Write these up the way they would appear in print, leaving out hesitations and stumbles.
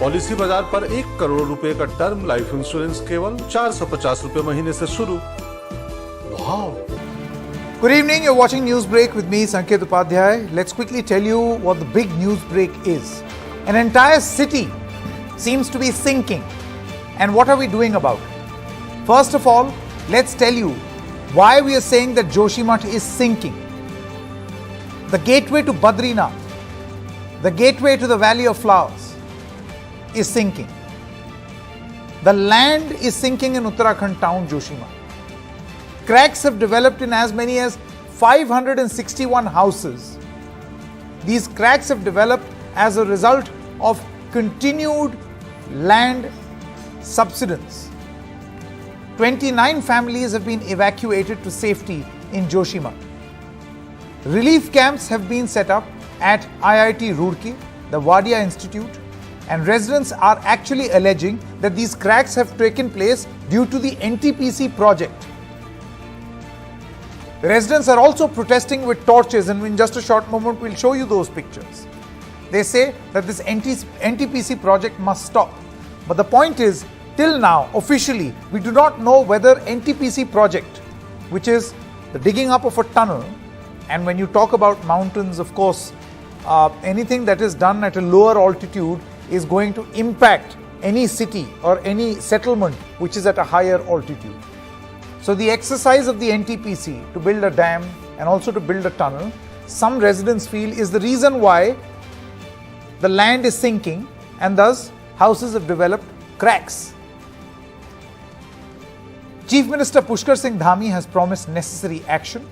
Policy बाजार पर 1 करोड़ रुपए का टर्म लाइफ इंश्योरेंस केवल 450 रुपए महीने से शुरू। वाव! Good evening, you're watching Newsbreak with me, Sanket Upadhyay. Let's quickly tell you what the big news break is. An entire city seems to be sinking. And what are we doing about it? First of all, let's tell you why we are saying that Joshimath is sinking. The gateway to Badrinath, the gateway to the Valley of Flowers, is sinking. The land is sinking in Uttarakhand town Joshimath. Cracks have developed in as many as 561 houses. These cracks have developed as a result of continued land subsidence. 29 families have been evacuated to safety in Joshimath. Relief camps have been set up at IIT Roorkee, the Wadia Institute, and residents are actually alleging that these cracks have taken place due to the NTPC project. The residents are also protesting with torches, and in just a short moment we'll show you those pictures. They say that this NTPC project must stop. But the point is, till now, officially, we do not know whether NTPC project, which is the digging up of a tunnel, and when you talk about mountains, of course, anything that is done at a lower altitude is going to impact any city or any settlement which is at a higher altitude. So the exercise of the NTPC to build a dam and also to build a tunnel, some residents feel is the reason why the land is sinking and thus houses have developed cracks. Chief Minister Pushkar Singh Dhami has promised necessary action.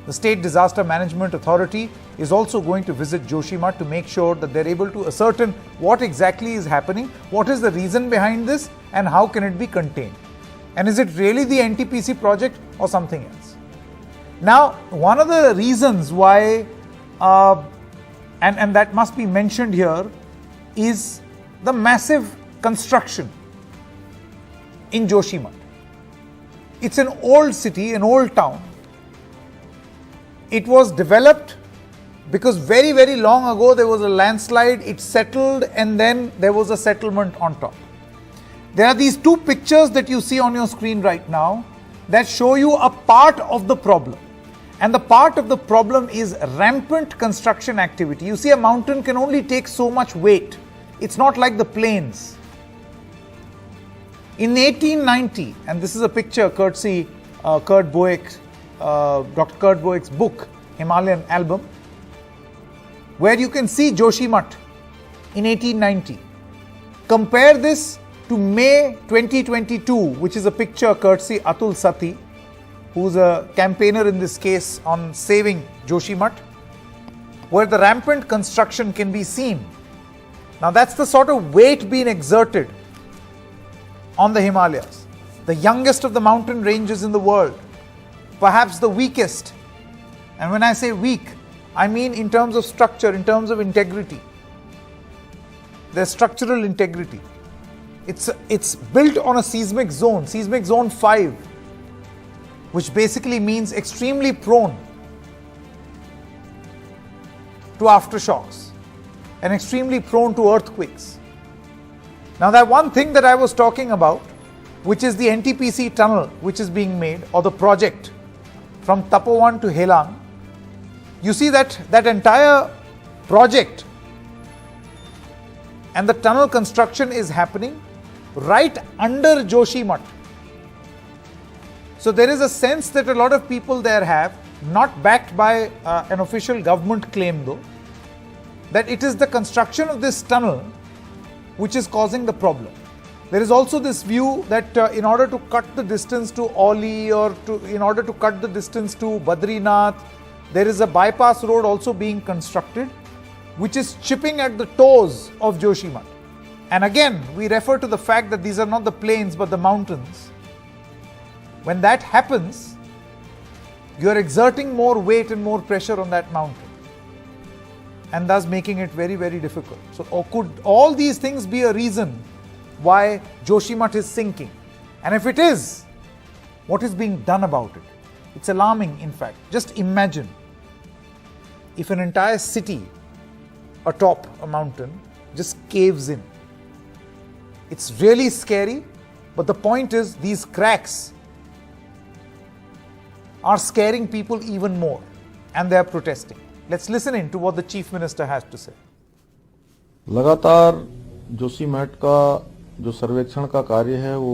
The State Disaster Management Authority is also going to visit Joshimath to make sure that they're able to ascertain what exactly is happening, what is the reason behind this, and how can it be contained. And is it really the NTPC project or something else? Now, one of the reasons why, and that must be mentioned here, is the massive construction in Joshimath. It's an old city, an old town. It was developed because very, very long ago there was a landslide, it settled, and then there was a settlement on top. There are these two pictures that you see on your screen right now that show you a part of the problem. And the part of the problem is rampant construction activity. You see, a mountain can only take so much weight. It's not like the plains. In 1890, and this is a picture courtesy Dr. Kurt Boek's book, Himalayan Album, where you can see Joshimath in 1890. Compare this to May 2022, which is a picture courtesy Atul Sati, who's a campaigner in this case on saving Joshimath, where the rampant construction can be seen. Now that's the sort of weight being exerted on the Himalayas, the youngest of the mountain ranges in the world, perhaps the weakest. And when I say weak, I mean in terms of structure, in terms of integrity. There's structural integrity. It's built on a seismic zone 5, which basically means extremely prone to aftershocks and extremely prone to earthquakes. Now that one thing that I was talking about, which is the NTPC tunnel which is being made, or the project from Tapovan to Helang, you see that entire project and the tunnel construction is happening right under Joshimath. So there is a sense that a lot of people there have, not backed by an official government claim though, that it is the construction of this tunnel which is causing the problem. There is also this view that in order to cut the distance to Oli or in order to cut the distance to Badrinath, there is a bypass road also being constructed, which is chipping at the toes of Joshimath. And again, we refer to the fact that these are not the plains but the mountains. When that happens, you are exerting more weight and more pressure on that mountain, and thus making it very, very difficult. So, could all these things be a reason why Joshimath is sinking? And if it is, what is being done about it? It's alarming, in fact. Just imagine if an entire city atop a mountain just caves in. It's really scary, but the point is these cracks are scaring people even more and they are protesting. Let's listen in to what the Chief Minister has to say. लगातार जोशीमठ का जो सर्वेक्षण का कार्य है वो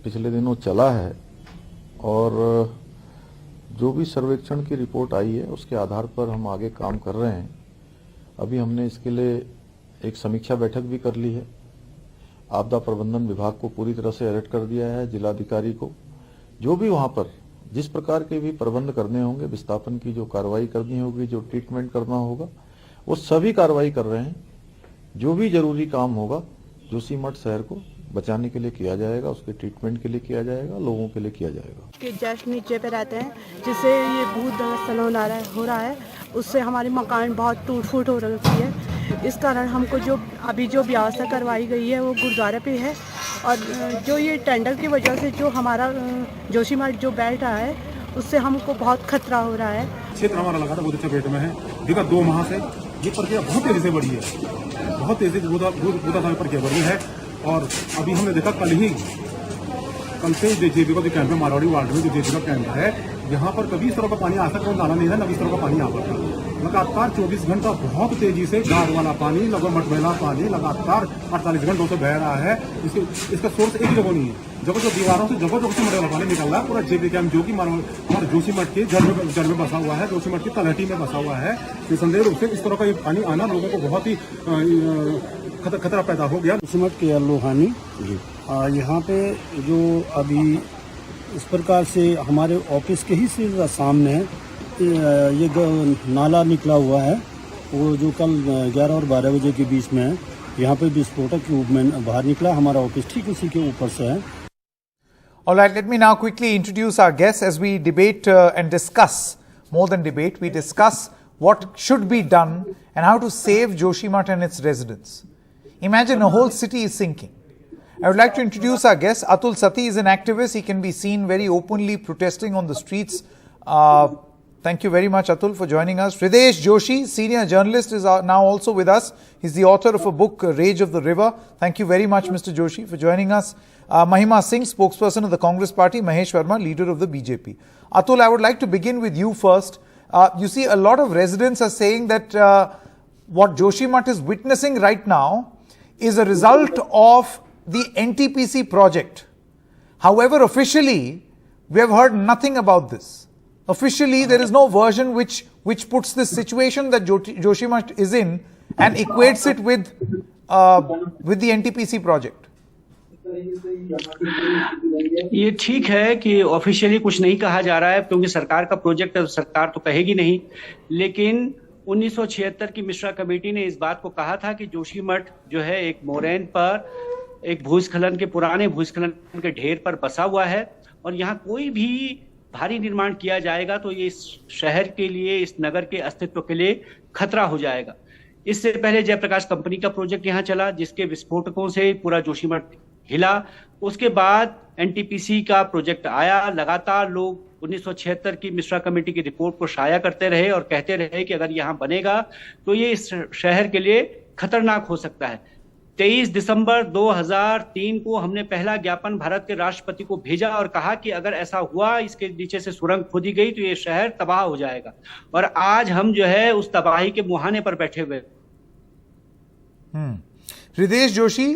पिछले दिनों चला है और जो भी सर्वेक्षण की रिपोर्ट आई है उसके आधार पर हम आगे काम कर रहे हैं। अभी हमने इसके लिए एक समीक्षा बैठक भी कर ली है। आपदा प्रबंधन विभाग को पूरी तरह से अलर्ट कर दिया है, जिलाधिकारी को जो भी वहां पर जिस प्रकार के भी प्रबंध करने होंगे, विस्थापन की जो कार्रवाई करनी होगी, जो ट्रीटमेंट करना होगा, वो सभी कार्रवाई कर रहे हैं। जो भी जरूरी काम होगा जोशीमठ शहर को बचाने के लिए किया जाएगा, उसके ट्रीटमेंट के लिए किया जाएगा, लोगों के लिए किया जाएगा। कि जस्ट नीचे पे रहते हैं जिससे ये भूस्खलन हो रहा है, उससे हमारी मकान बहुत टूट फूट हो रही है। इस कारण हमको जो अभी जो व्यवस्था करवाई गई है वो गुरुद्वारे पे है और जो ये टेंडर की वजह से जो हमारा जोशीमठ जो बैठ रहा है उससे हमको बहुत खतरा हो रहा है। क्षेत्र हमारा लगा था बहुत अच्छा पेट में है। विगत 2 माह से ये प्रक्रिया बहुत तेजी से बढ़ी है, बहुत तेजी से बूदा प्रक्रिया बढ़ी है और अभी हमने देखा कल से जेजेबी का जो कैंप है मारवाड़ी वार्ड में जो जेजेबी का कैंप है, यहाँ पर कभी इस तरह का पानी आ सकता नाला नहीं है, न इस तरह का पानी आ पाता। लगातार 24 घंटा बहुत तेजी से गाढ़ वाला पानी, लगभग मटमैला पानी लगातार 48 घंटों से बह रहा है। इसका सोर्स एक जगह नहीं है, जगह जो दीवारों से जगह से मटमैला पानी निकल रहा है। पूरा जेबी कैंप जो कि हमारे जोशीमठ के जड़ में बसा हुआ है, जोशीमठ की तलहटी में बसा हुआ है। निसंदेह रूप से इस तरह का ये पानी आना लोगों को बहुत ही खतरा पैदा हो गया। जोशीमठ के लोहानी यहाँ पे जो अभी इस प्रकार से हमारे ऑफिस के ही सीधा सामने ये नाला निकला हुआ है, वो जो कल 11 और 12 बजे के बीच में है। यहाँ पे विस्फोटक के रूप में बाहर निकला, हमारा ऑफिस ठीक उसी के ऊपर से है। All right, let me now quickly introduce our guests as we debate and discuss, more than debate, we discuss what should be done and how to save Joshimath and its residents. Imagine a whole city is sinking. I would like to introduce our guest. Atul Sati is an activist. He can be seen very openly protesting on the streets. Thank you very much, Atul, for joining us. Hridesh Joshi, senior journalist, is now also with us. He's the author of a book, Rage of the River. Thank you very much, Mr. Joshi, for joining us. Mahima Singh, spokesperson of the Congress Party. Mahesh Verma, leader of the BJP. Atul, I would like to begin with you first. You see, a lot of residents are saying that what Joshimath is witnessing right now is a result of the NTPC project. However, officially, we have heard nothing about this. Officially, there is no version which puts this situation that Joshimath is in and equates it with the NTPC project. ये ठीक है कि officially कुछ नहीं कहा जा रहा है क्योंकि सरकार का प्रोजेक्ट है, सरकार तो कहेगी नहीं। लेकिन 1976 की मिश्रा कमेटी ने इस बात को कहा था कि जोशीमठ जो है एक मोरैन पर एक भूस्खलन के पुराने भूस्खलन के ढेर पर बसा हुआ है और यहाँ कोई भी भारी निर्माण किया जाएगा तो ये इस शहर के लिए, इस नगर के अस्तित्व के लिए खतरा हो जाएगा। इससे पहले जयप्रकाश कंपनी का प्रोजेक्ट यहाँ चला जिसके विस्फोटकों से पूरा जोशीमठ हिला। उसके बाद एनटीपीसी का प्रोजेक्ट आया। लगातार लोग 1976 की मिश्रा कमेटी की रिपोर्ट को शाया करते रहे और कहते रहे कि अगर यहाँ बनेगा तो ये इस शहर के लिए खतरनाक हो सकता है। 23 दिसंबर 2003 को हमने पहला ज्ञापन भारत के राष्ट्रपति को भेजा और कहा कि अगर ऐसा हुआ, इसके नीचे से सुरंग खोदी गई तो ये शहर तबाह हो जाएगा। और आज हम जो है उस तबाही के मुहाने पर बैठे हुए। Hridesh Joshi,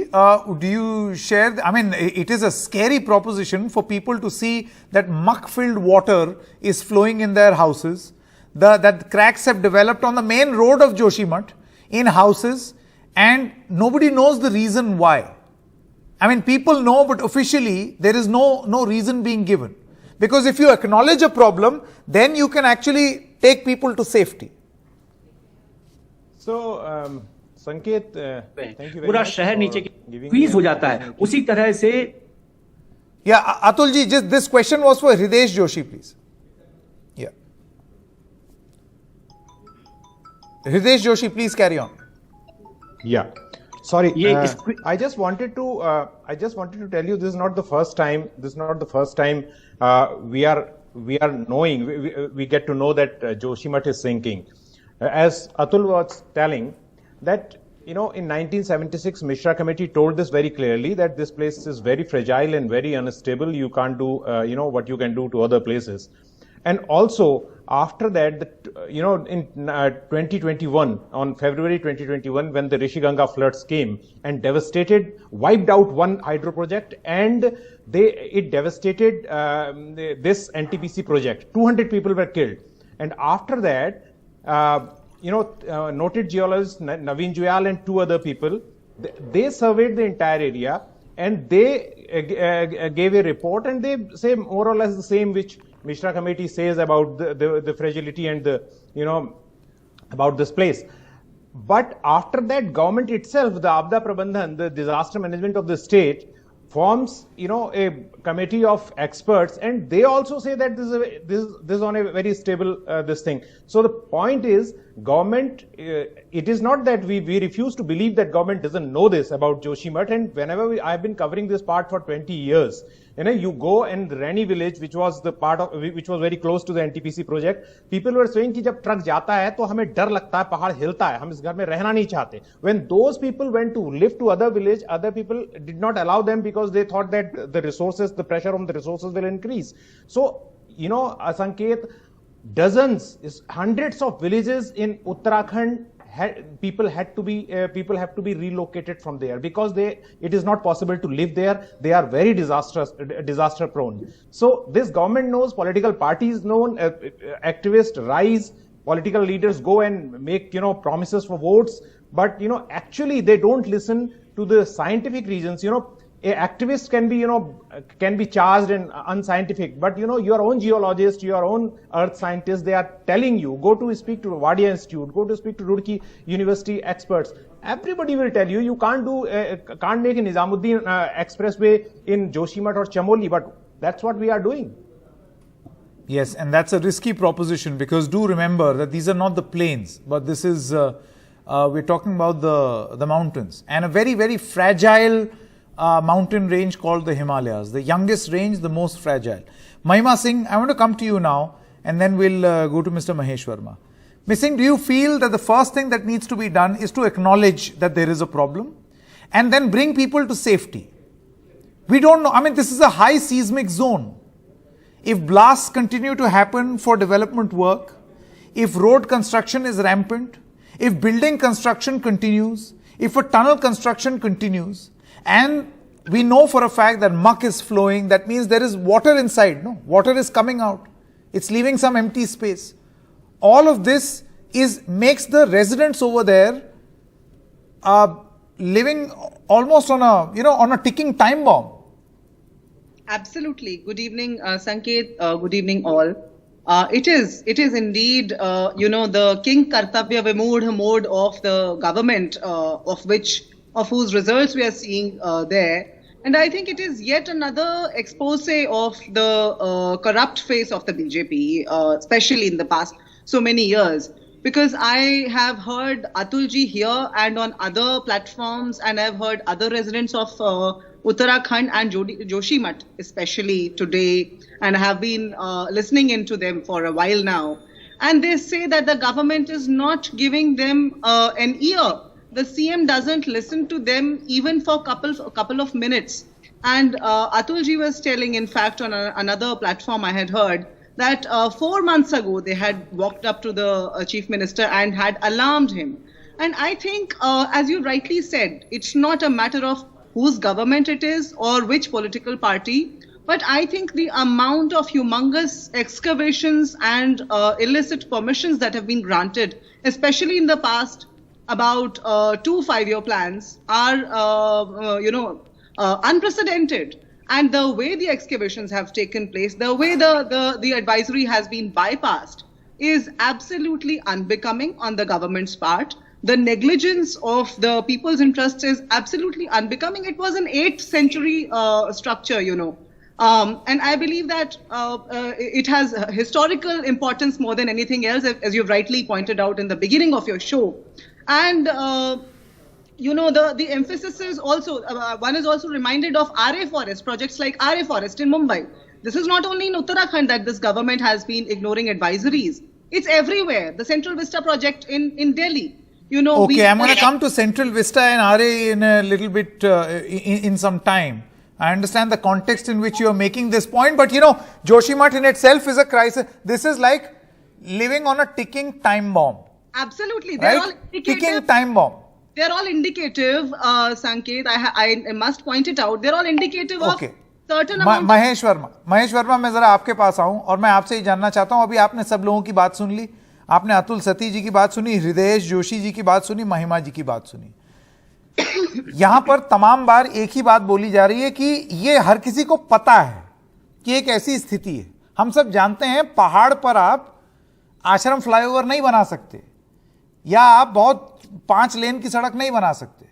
do you share, I mean, it is a scary proposition for people to see that muck-filled water is flowing in their houses, that cracks have developed on the main road of Joshimath in houses, and nobody knows the reason why. I mean, people know, but officially there is no reason being given. Because if you acknowledge a problem, then you can actually take people to safety. So, संकेत, thank you very पूरा much शहर नीचे giving freeze हो me जाता है। उसी तरह से Atul ji, just this question was for Hridesh Joshi, please. Yeah. Hridesh Joshi, please carry on. Yeah. Sorry, I just wanted to tell you this is not the first time. This is not the first time we are knowing. We get to know that Joshimath is sinking. As Atul was telling, that in 1976, Mishra Committee told this very clearly, that this place is very fragile and very unstable. You can't do, what you can do to other places. And also, after that, in 2021, on February 2021, when the Rishiganga floods came and wiped out one hydro project, and it devastated this NTPC project. 200 people were killed. And after that, noted geologist Naveen Juyal and 2 other people, they surveyed the entire area, and they gave a report, and they say more or less the same which Mishra Committee says about the fragility and about this place. But after that, government itself, the Abda Prabandhan, the disaster management of the state, forms a committee of experts, and they also say that this is on a very stable this thing. So the point is, government, it is not that we refuse to believe that government doesn't know this about Joshimath, and whenever I've been covering this part for 20 years, you go in Rani village, which was very close to the NTPC project. People were saying कि जब truck जाता है तो हमें डर लगता है, पहाड़ हिलता है, हम इस घर में रहना नहीं चाहते. When those people went to live to other village, other people did not allow them because they thought that the pressure on the resources will increase. So, Sanket, hundreds of villages in Uttarakhand, people have to be relocated from there because it is not possible to live there. They are very disaster prone. So this government knows, political parties know, activists rise, political leaders go and make promises for votes, but actually they don't listen to the scientific reasons. A activist can be charged and unscientific, but your own geologist, your own earth scientists, they are telling you, go to speak to Wadia Institute, go to speak to Roorkee University experts. Everybody will tell you, you can't make a Nizamuddin expressway in Joshimath or Chamoli, but that's what we are doing. Yes, and that's a risky proposition, because do remember that these are not the plains, but this is, we're talking about the mountains, and a very, very fragile mountain range called the Himalayas, the youngest range, the most fragile. Mahima Singh, I want to come to you now, and then we'll go to Mr. Mahesh Verma. Ms. Singh, do you feel that the first thing that needs to be done is to acknowledge that there is a problem and then bring people to safety? We don't know. I mean, this is a high seismic zone. If blasts continue to happen for development work, if road construction is rampant, if building construction continues, if a tunnel construction continues, and we know for a fact that muck is flowing, that means there is water inside. No, water is coming out. It's leaving some empty space. All of this makes the residents over there living almost on a ticking time bomb. Absolutely. Good evening, Sanket. Good evening, all. It is indeed, the king kartavya vimudh mode of the government, of whose results we are seeing there. And I think it is yet another expose of the corrupt face of the BJP, especially in the past so many years. Because I have heard Atulji here and on other platforms, and I've heard other residents of Uttarakhand and Joshimath, especially today, and have been listening into them for a while now. And they say that the government is not giving them an ear. The CM doesn't listen to them even for a couple of minutes. And Atulji was telling, in fact, on another platform I had heard, that 4 months ago they had walked up to the Chief Minister and had alarmed him. And I think, as you rightly said, it's not a matter of whose government it is or which political party, but I think the amount of humongous excavations and illicit permissions that have been granted, especially in the past, about 2 5-year plans, are unprecedented. And the way the excavations have taken place, the way the advisory has been bypassed, is absolutely unbecoming on the government's part. The negligence of the people's interests is absolutely unbecoming. It was an 8th century structure, and I believe that it has historical importance more than anything else, as you've rightly pointed out in the beginning of your show. And the emphasis is also, one is also reminded of RA Forest, projects like RA Forest in Mumbai. This is not only in Uttarakhand that this government has been ignoring advisories. It's everywhere. The Central Vista project in Delhi. Okay, I'm going to come to Central Vista and RA in a little bit, in some time. I understand the context in which you are making this point, but Joshimath in itself is a crisis. This is like living on a ticking time bomb. Absolutely. They're all indicative. Ticking time bomb. They're all indicative, Sanket. I must point it out. They're all indicative of certain amount. Mahesh Verma, मैं जरा आपके पास आऊं और मैं आपसे ही जानना चाहता हूं, अभी आपने सब लोगों की बात सुन ली, आपने अतुल सती जी की बात सुनी, हृदय जोशी जी की बात सुनी, महिमा जी की बात सुनी। यहां पर तमाम बार एक ही बात बोली जा रही है कि ये हर किसी को पता है कि एक ऐसी स्थिति है। हम सब जानते हैं पहाड़ पर आप आश्रम फ्लाईओवर नहीं बना सकते, या आप बहुत 5 लेन की सड़क नहीं बना सकते,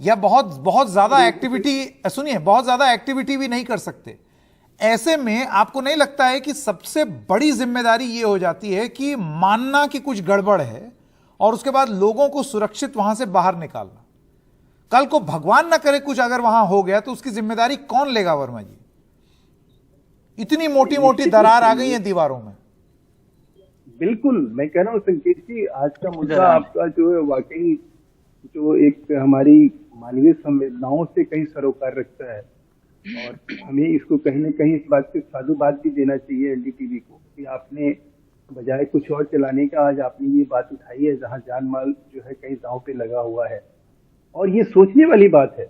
या बहुत ज्यादा एक्टिविटी, सुनिए, बहुत ज्यादा एक्टिविटी भी नहीं कर सकते। ऐसे में आपको नहीं लगता है कि सबसे बड़ी जिम्मेदारी यह हो जाती है कि मानना कि कुछ गड़बड़ है और उसके बाद लोगों को सुरक्षित वहां से बाहर निकालना? कल को भगवान ना करे कुछ अगर वहां हो गया तो उसकी जिम्मेदारी कौन लेगा? वर्मा जी, इतनी मोटी मोटी दरार आ गई है दीवारों में। बिल्कुल, मैं कह रहा हूँ संकेत जी, आज का मुद्दा आपका जो है वाकई जो एक हमारी मानवीय संवेदनाओं से कहीं सरोकार रखता है, और हमें इसको कहीं न कहीं इस बात से साधुवाद भी देना चाहिए एनडीटीवी को कि आपने बजाय कुछ और चलाने का आज आपने ये बात उठाई है जहां जान माल जो है कहीं दांव पे लगा हुआ है। और ये सोचने वाली बात है,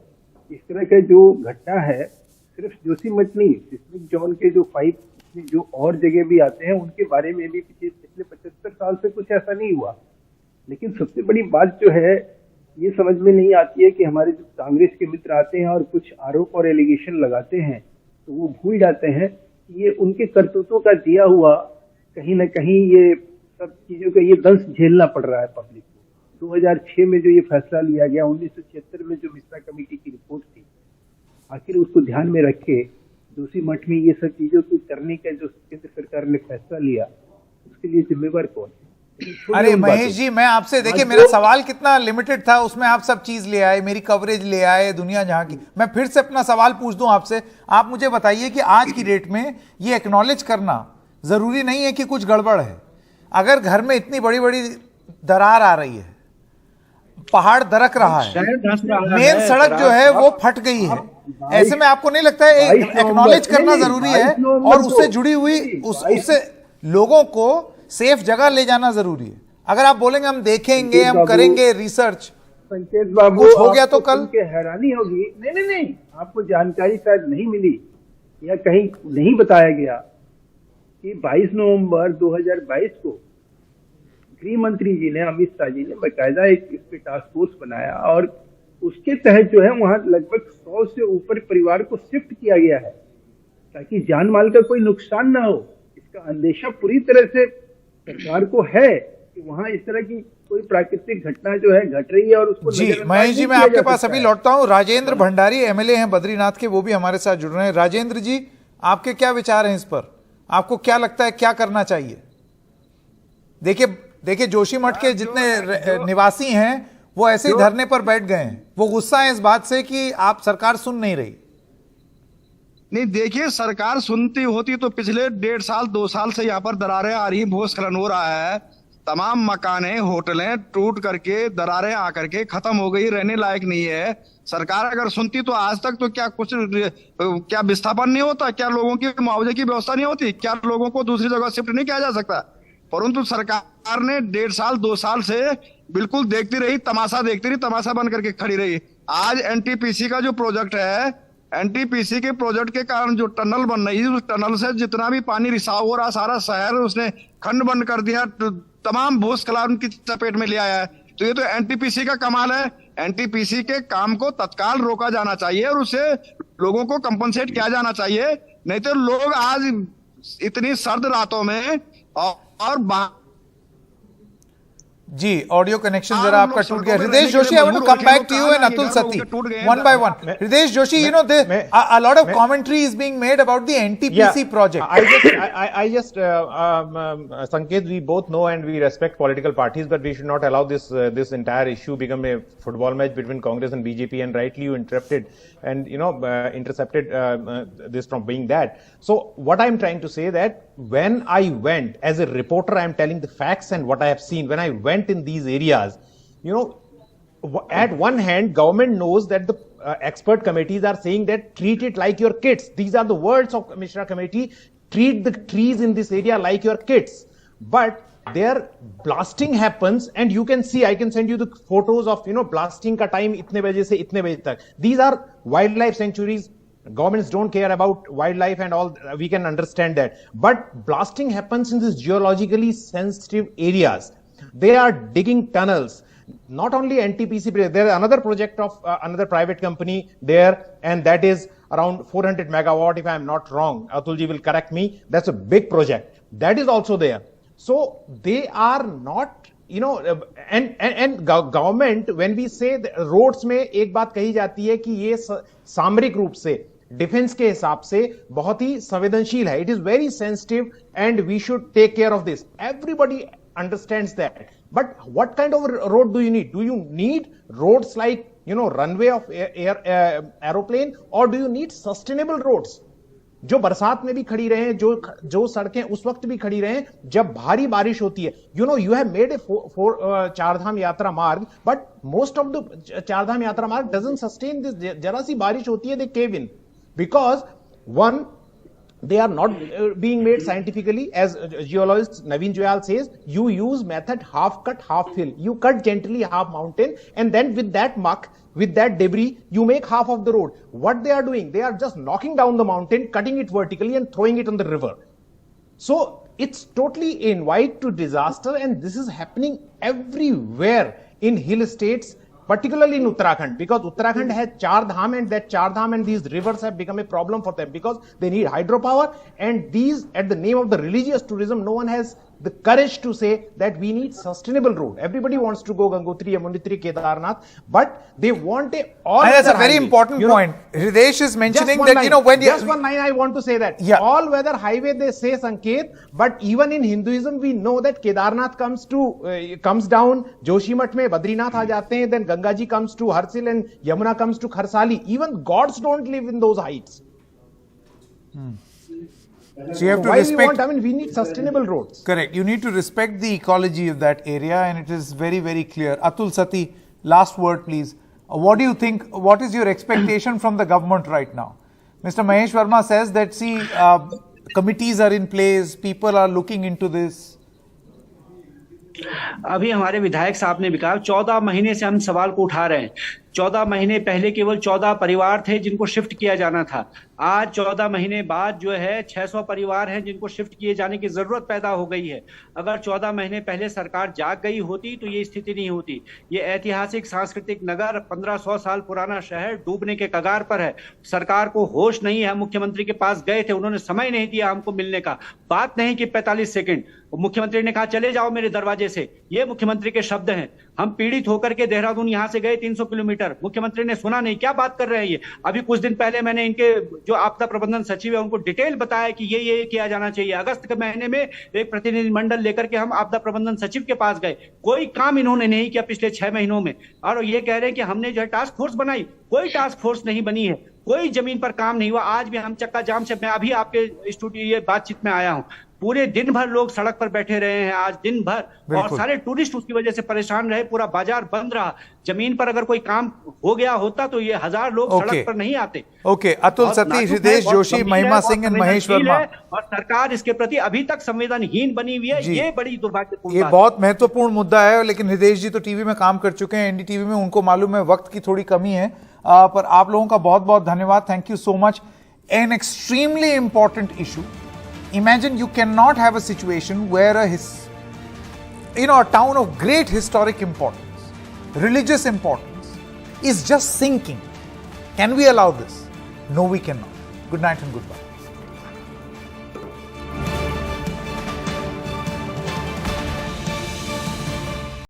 इस तरह का जो घटना है सिर्फ जोशीमठ नहीं, सिस्मिक जोन के जो 5 जो और जगह भी आते हैं उनके बारे में भी पिछले 75 साल से कुछ ऐसा नहीं हुआ। लेकिन सबसे बड़ी बात जो है ये समझ में नहीं आती है कि हमारे जो कांग्रेस के मित्र आते हैं और कुछ आरोप और एलिगेशन लगाते हैं तो वो भूल जाते हैं कि ये उनके करतूतों का दिया हुआ कहीं ना कहीं ये सब चीजों का ये दंश झेलना पड़ रहा है पब्लिक को। 2006 में जो ये फैसला लिया गया, 1976 में जो मिश्रा कमेटी की रिपोर्ट थी, आखिर उसको ध्यान में रखे जोशीमठ में ये सब चीजों को करने का जो केंद्र सरकार ने फैसला लिया, उसके लिए जिम्मेवार कौन है? अरे महेश जी, मैं आपसे, देखिए मेरा सवाल कितना लिमिटेड था, उसमें आप सब चीज ले आए, मेरी कवरेज ले आए दुनिया जहां की। मैं फिर से अपना सवाल पूछ दूं आपसे, आप मुझे बताइए कि आज की डेट में ये एक्नॉलेज करना जरूरी नहीं है कि कुछ गड़बड़ है। अगर घर में इतनी बड़ी बड़ी दरार आ रही है, पहाड़ दरक रहा है, मेन सड़क जो है वो फट गई है, ऐसे में आपको नहीं लगता है एक्नॉलेज करना जरूरी है और उससे जुड़ी हुई उससे लोगों को सेफ जगह ले जाना जरूरी है? अगर आप बोलेंगे हम देखेंगे, हम करेंगे रिसर्च, संकेत बाबू, कुछ हो गया तो कल हैरानी होगी। नहीं, आपको जानकारी शायद नहीं मिली या कहीं नहीं बताया गया कि 22 नवंबर 2022 को गृह मंत्री जी ने, अमित शाह जी ने बाकायदा एक इस पे टास्क फोर्स बनाया और उसके तहत जो है वहां लगभग 100 से ऊपर परिवार को शिफ्ट किया गया है ताकि जान माल का कोई नुकसान ना हो। इसका अंदेशा पूरी तरह से सरकार को है कि वहां इस तरह की कोई प्राकृतिक घटना जो है घट रही है और उसको जी। महेश जी, मैं आपके पास अभी लौटता हूं। राजेंद्र भंडारी एमएलए हैं बद्रीनाथ के, वो भी हमारे साथ जुड़ रहे हैं। राजेंद्र जी, आपके क्या विचार हैं इस पर? आपको क्या लगता है क्या करना चाहिए? देखिए जोशीमठ के जितने निवासी हैं वो ऐसे ही धरने पर बैठ गए हैं, वो गुस्सा है इस बात से कि आप सरकार सुन नहीं रही। नहीं, देखिए, सरकार सुनती होती तो पिछले 1.5 साल 2 साल से यहाँ पर दरारें आ रही, भूस्खलन हो रहा है, तमाम मकानें होटलें टूट करके दरारें आकर के खत्म हो गई, रहने लायक नहीं है। सरकार अगर सुनती तो आज तक तो क्या विस्थापन नहीं होता, क्या लोगों की मुआवजे की व्यवस्था नहीं होती, क्या लोगों को दूसरी जगह शिफ्ट नहीं किया जा सकता? परंतु सरकार ने 1.5 साल 2 साल से बिल्कुल देखती रही, तमाशा देखती रही, तमाशा बन करके खड़ी रही। आज एनटीपीसी का जो प्रोजेक्ट है, एनटीपीसी के प्रोजेक्ट के कारण जो टनल बन रही है, उस टनल से जितना भी पानी रिसाव हो रहा, सारा शहर उसने खंड बंद कर दिया, तमाम भूस्खलन की चपेट में ले आया है। तो ये तो एनटीपीसी का कमाल है। एनटीपीसी के काम को तत्काल रोका जाना चाहिए और उसे लोगों को कंपनसेट किया जाना चाहिए, नहीं तो लोग आज इतनी सर्द रातों में और जी, ऑडियो कनेक्शन जरा आपका टूट गया। Hriday Joshi, I want to come back to you and Atul Sati one by one. Hriday Joshi, you know, a lot of commentary is being made about the NTPC project. I just Sanket, we both know and we respect political parties, but we should not allow this entire issue become a football match between Congress and BJP, and rightly you interrupted and intercepted this from being that. So what I'm trying to say that when I went as a reporter, I'm telling the facts and what I have seen. When I went in these areas, at one hand, government knows that the expert committees are saying that treat it like your kids. These are the words of Mishra committee. Treat the trees in this area like your kids. But there blasting happens, and you can see, I can send you the photos of, blasting ka time itne baje se itne baje tak. These are wildlife sanctuaries. Governments don't care about wildlife and all. We can understand that. But blasting happens in these geologically sensitive areas. They are digging tunnels. Not only NTPC, there is another project of another private company there, and that is around 400 megawatt, if I am not wrong. Atulji will correct me. That's a big project. That is also there. So they are not, and government, when we say roads में एक बात कही जाती है कि ये सामरिक रूप से डिफेंस के हिसाब से बहुत ही संवेदनशील है. It is very sensitive and we should take care of this. Everybody understands that. But what kind of road do you need? Do you need roads like, runway of aeroplane, or do you need sustainable roads? जो बरसात में भी खड़ी रहे, जो सड़कें उस वक्त भी खड़ी रहे जब भारी बारिश होती है. You have made a Chardham यात्रा मार्ग, but most of the Chardham यात्रा मार्ग doesn't sustain this. जरा सी बारिश होती है, they cave in, because one, they are not being made scientifically. As geologist Naveen Juyal says, you use method half cut, half fill. You cut gently half mountain, and then with that muck, with that debris, you make half of the road. What they are doing, they are just knocking down the mountain, cutting it vertically and throwing it on the river. So it's totally invite to disaster, and this is happening everywhere in hill states, particularly in Uttarakhand, because Uttarakhand has Char Dham, and that Char Dham and these rivers have become a problem for them because they need hydropower, and these, at the name of the religious tourism, no one has the courage to say that we need sustainable road. Everybody wants to go Gangotri, Yamunotri, Kedarnath, but they want a all. And that's a very important point. Hridesh is mentioning that, when just one line I want to say that. Yeah. All weather highway they say, Sanket, but even in Hinduism we know that Kedarnath comes down, Joshimath mein Badrinath aa jate hain, then Ganga ji comes to Harsil and Yamuna comes to Kharsali. Even gods don't live in those heights. So you have to respect. We need sustainable roads. Correct. You need to respect the ecology of that area, and it is very, very clear. Atul Sati, last word, please. What do you think? What is your expectation from the government right now? Mr. Mahesh Verma says that, committees are in place, people are looking into this. अभी हमारे विधायक साहब ने भी कहा 14 महीने से हम सवाल को उठा रहे हैं. 14 महीने पहले केवल 14 परिवार थे जिनको शिफ्ट किया जाना था. आज 14 महीने बाद जो है 600 परिवार हैं जिनको शिफ्ट किए जाने की जरूरत पैदा हो गई है. अगर 14 महीने पहले सरकार जाग गई होती तो ये स्थिति नहीं होती. ये ऐतिहासिक सांस्कृतिक नगर, 1500 साल पुराना शहर डूबने के कगार पर है. सरकार को होश नहीं है. मुख्यमंत्री के पास गए थे, उन्होंने समय नहीं दिया हमको मिलने का. बात नहीं कि 45 सेकंड. मुख्यमंत्री ने कहा चले जाओ मेरे दरवाजे से. ये मुख्यमंत्री के शब्द हैं. हम पीड़ित होकर के देहरादून यहां से गए 300 किलोमीटर. मुख्यमंत्री ने सुना नहीं. क्या बात कर रहे हैं ये? अभी कुछ दिन पहले मैंने इनके जो आपदा प्रबंधन सचिव है उनको डिटेल बताया कि ये किया जाना चाहिए. अगस्त के महीने में एक प्रतिनिधिमंडल लेकर के हम आपदा प्रबंधन सचिव के पास गए. कोई काम इन्होंने नहीं किया पिछले 6 महीनों में. और ये कह रहे हैं कि हमने जो है टास्क फोर्स बनाई. कोई टास्क फोर्स नहीं बनी है. कोई जमीन पर काम नहीं हुआ. आज भी हम चक्का जाम से, मैं अभी आपके स्टूडियो ये बातचीत में आया हूं, पूरे दिन भर लोग सड़क पर बैठे रहे हैं आज दिन भर, और सारे टूरिस्ट उसकी वजह से परेशान रहे. पूरा बाजार बंद रहा. जमीन पर अगर कोई काम हो गया होता तो ये 1000 लोग सड़क पर नहीं आते. ओके, अतुल सती, हृदेश जोशी, महिमा सिंह और महेश वर्मा. और सरकार इसके प्रति अभी तक संवेदनहीन बनी हुई है. ये बड़ी दुर्भाग्यपूर्ण बात है. बहुत महत्वपूर्ण मुद्दा है, लेकिन हृदेश जी तो टीवी में काम कर चुके हैं, एनडीटीवी में, उनको मालूम है वक्त की थोड़ी कमी है. पर आप लोगों का बहुत बहुत धन्यवाद. Thank you so much. An extremely important issue. Imagine you cannot have a situation where a town of great historic importance, religious importance, is just sinking. Can we allow this? No, we cannot. Good night and goodbye.